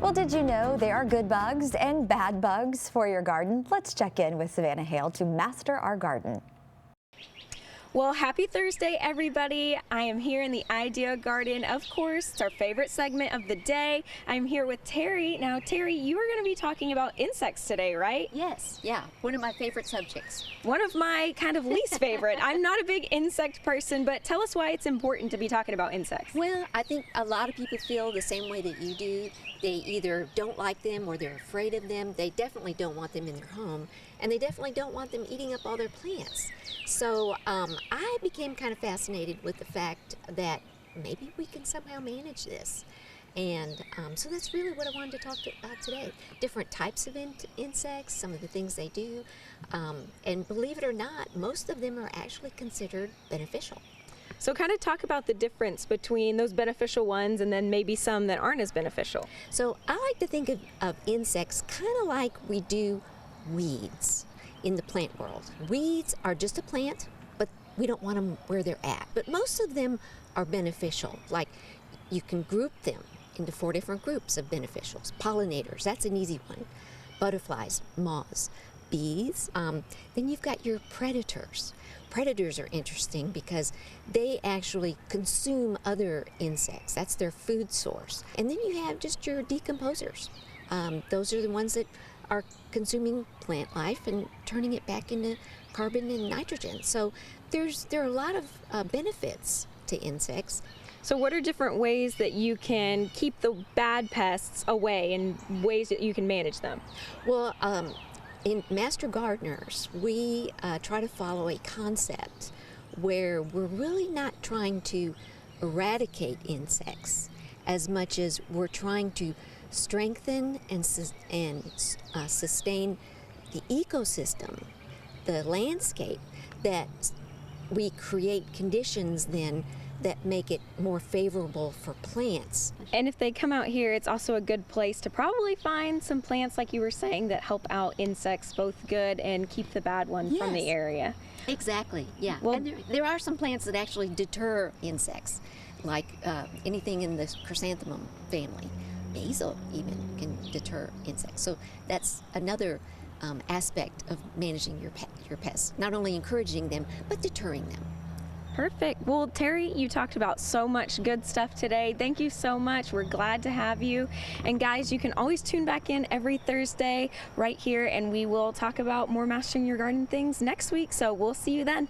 Well, did you know there are good bugs and bad bugs for your garden? Let's check in with Savannah Hale to master our garden. Well, happy Thursday, everybody. I am here in the Idea Garden. Of course, it's our favorite segment of the day. I'm here with Terry. Now, Terry, you are going to be talking about insects today, right? Yes, yeah, one of my favorite subjects. One of my kind of least favorite. I'm not a big insect person, but tell us why it's important to be talking about insects. Well, I think a lot of people feel the same way that you do. They either don't like them or they're afraid of them. They definitely don't want them in their home, and they definitely don't want them eating up all their plants. So I became kind of fascinated with the fact that maybe we can somehow manage this. And so that's really what I wanted to talk about today. Different types of insects, some of the things they do. And believe it or not, most of them are actually considered beneficial. So kind of talk about the difference between those beneficial ones and then maybe some that aren't as beneficial. So I like to think of insects kind of like we do weeds in the plant world. Weeds are just a plant, but we don't want them where they're at. But most of them are beneficial. Like you can group them into 4 different groups of beneficials. Pollinators, that's an easy one. Butterflies, moths, bees. Then you've got your predators. Predators are interesting because they actually consume other insects. That's their food source. And then you have just your decomposers. Those are the ones that are consuming plant life and turning it back into carbon and nitrogen. So there are a lot of benefits to insects. So what are different ways that you can keep the bad pests away and ways that you can manage them? Well, in Master Gardeners, we try to follow a concept where we're really not trying to eradicate insects as much as we're trying to strengthen and sustain the ecosystem, the landscape, that we create conditions then that make it more favorable for plants. And if they come out here, it's also a good place to probably find some plants, like you were saying, that help out insects both good and keep the bad ones from the area. Exactly, yeah. Well, and there are some plants that actually deter insects, like anything in the chrysanthemum family. Basil even can deter insects. So that's another aspect of managing your pests. Not only encouraging them, but deterring them. Perfect. Well, Terry, you talked about so much good stuff today. Thank you so much. We're glad to have you. And guys, you can always tune back in every Thursday right here, and we will talk about more Mastering Your Garden things next week. So we'll see you then.